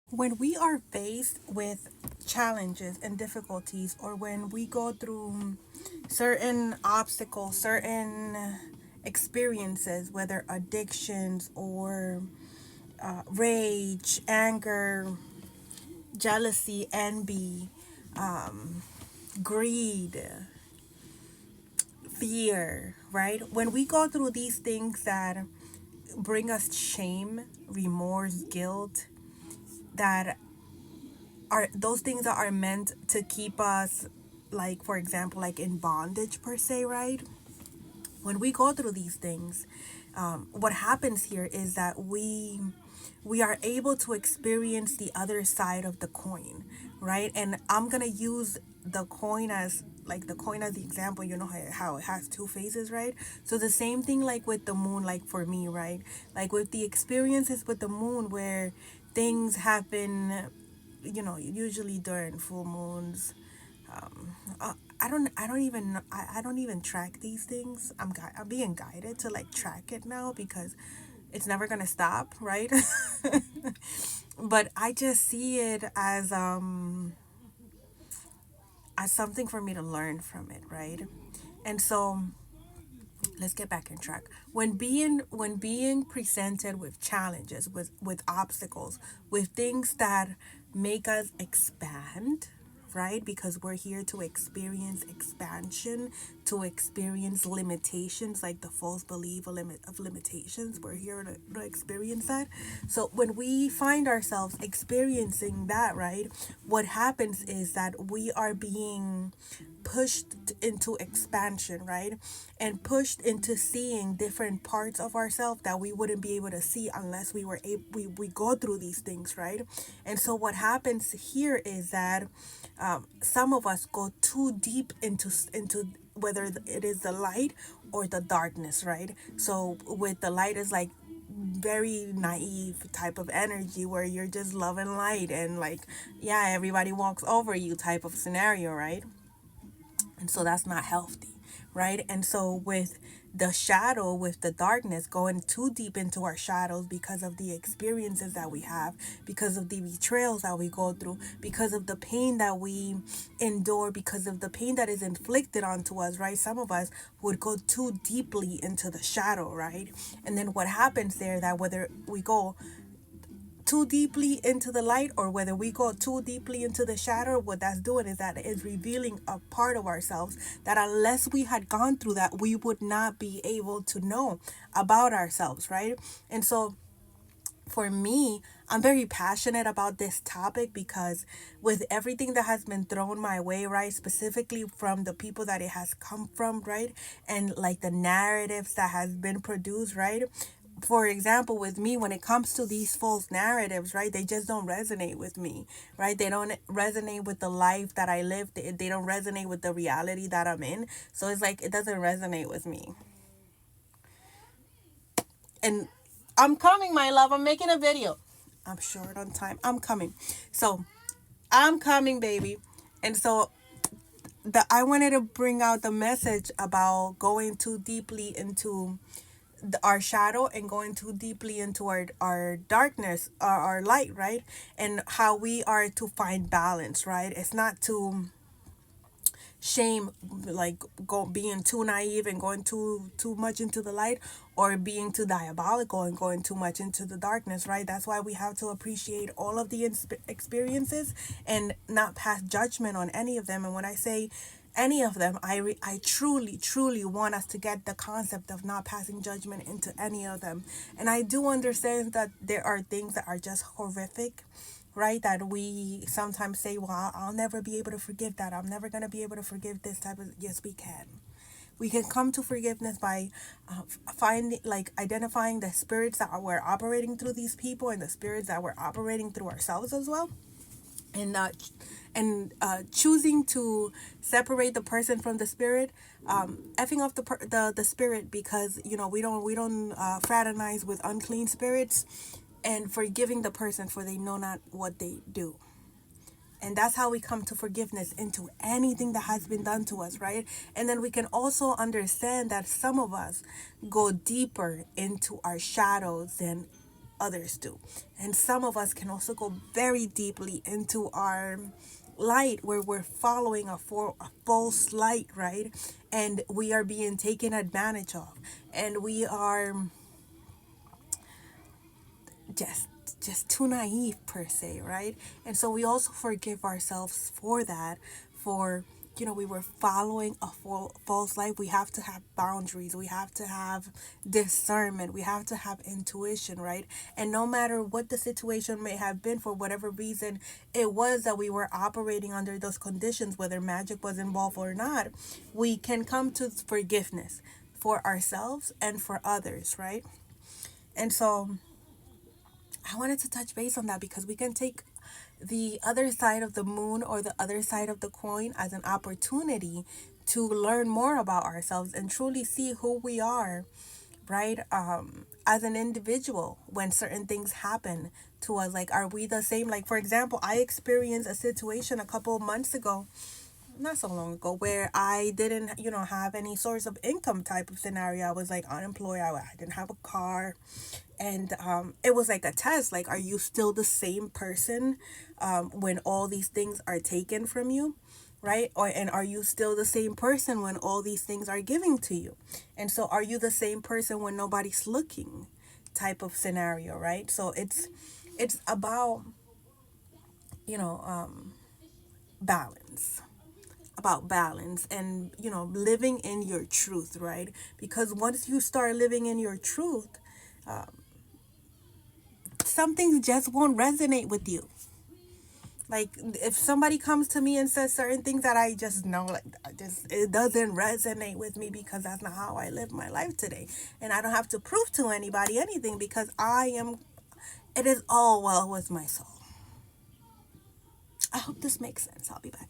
When we are faced with challenges and difficulties, or when we go through certain obstacles, certain experiences, whether addictions or rage, anger, jealousy, envy, greed, fear, right? When we go through these things that bring us shame, remorse, guilt, that are those things that are meant to keep us, like, for example, like in bondage per se, right? When we go through these things, what happens here is that we are able to experience the other side of the coin, right? And I'm gonna use the coin as, like, the coin as the example. You know how it has two faces, right? So the same thing, like with the moon, like for me, right? Like with the experiences with the moon, where things happen, usually during full moons. I don't even track these things. I'm being guided to like track it now because it's never gonna stop, right? But I just see it as something for me to learn from it, right? And so let's get back in track. When being presented with challenges, with obstacles, with things that make us expand, right? Because we're here to experience expansion, to experience limitations, like the false belief of limitations. We're here to experience that. So when we find ourselves experiencing that, right, what happens is that we are being pushed into expansion, right? And pushed into seeing different parts of ourselves that we wouldn't be able to see unless we go through these things, right? And so what happens here is that some of us go too deep into whether it is the light or the darkness, right? So with the light is like very naive type of energy where you're just loving light and like, yeah, everybody walks over you type of scenario, right? And so that's not healthy, right? And so with the shadow, with the darkness, going too deep into our shadows because of the experiences that we have, because of the betrayals that we go through, because of the pain that we endure, because of the pain that is inflicted onto us, right? Some of us would go too deeply into the shadow, right? And then what happens there, that whether we go too deeply into the light or whether we go too deeply into the shadow, what that's doing is that it's revealing a part of ourselves that unless we had gone through that, we would not be able to know about ourselves, right? And so for me, I'm very passionate about this topic because with everything that has been thrown my way, right, specifically from the people that it has come from, right, and like the narratives that has been produced, right. For example, with me, when it comes to these false narratives, right, they just don't resonate with me, right? They don't resonate with the life that I live. They don't resonate with the reality that I'm in. So it's like it doesn't resonate with me. And I'm coming, my love. I'm making a video. I'm short on time. I'm coming. So I'm coming, baby. And so I wanted to bring out the message about going too deeply into our shadow and going too deeply into our darkness, our light, right? And how we are to find balance, right? It's not to shame, like go being too naive and going too much into the light, or being too diabolical and going too much into the darkness, right? That's why we have to appreciate all of the experiences and not pass judgment on any of them. And when I say any of them, I truly want us to get the concept of not passing judgment into any of them. And I do understand that there are things that are just horrific, right? That we sometimes say, well, I'll never be able to forgive that. I'm never going to be able to forgive this type of. Yes, we can. We can come to forgiveness by finding, like, identifying the spirits that were operating through these people and the spirits that were operating through ourselves as well. And choosing to separate the person from the spirit, effing off the spirit, because we don't fraternize with unclean spirits, and forgiving the person, for they know not what they do. And that's how we come to forgiveness into anything that has been done to us, right? And then we can also understand that some of us go deeper into our shadows than others do. And some of us can also go very deeply into our light where we're following a false light, right? And we are being taken advantage of. And we are just just too naive per se, right? And so we also forgive ourselves for that, for we were following a false life. We have to have boundaries, we have to have discernment, we have to have intuition, right? And no matter what the situation may have been, for whatever reason it was that we were operating under those conditions, whether magic was involved or not, we can come to forgiveness for ourselves and for others, right? And so I wanted to touch base on that because we can take the other side of the moon or the other side of the coin as an opportunity to learn more about ourselves and truly see who we are, right? As an individual, when certain things happen to us, like, are we the same? Like, for example, I experienced a situation a couple of months ago, not so long ago, where I didn't, have any source of income type of scenario. I was like unemployed. I didn't have a car. And it was like a test. Like, are you still the same person when all these things are taken from you? Right? And are you still the same person when all these things are given to you? And so are you the same person when nobody's looking type of scenario, right? So it's about, you know, um, balance, about balance and living in your truth, right? Because once you start living in your truth, some things just won't resonate with you. Like, if somebody comes to me and says certain things that I just know, like, it doesn't resonate with me because that's not how I live my life today. And I don't have to prove to anybody anything because it is all well with my soul. I hope this makes sense. I'll be back.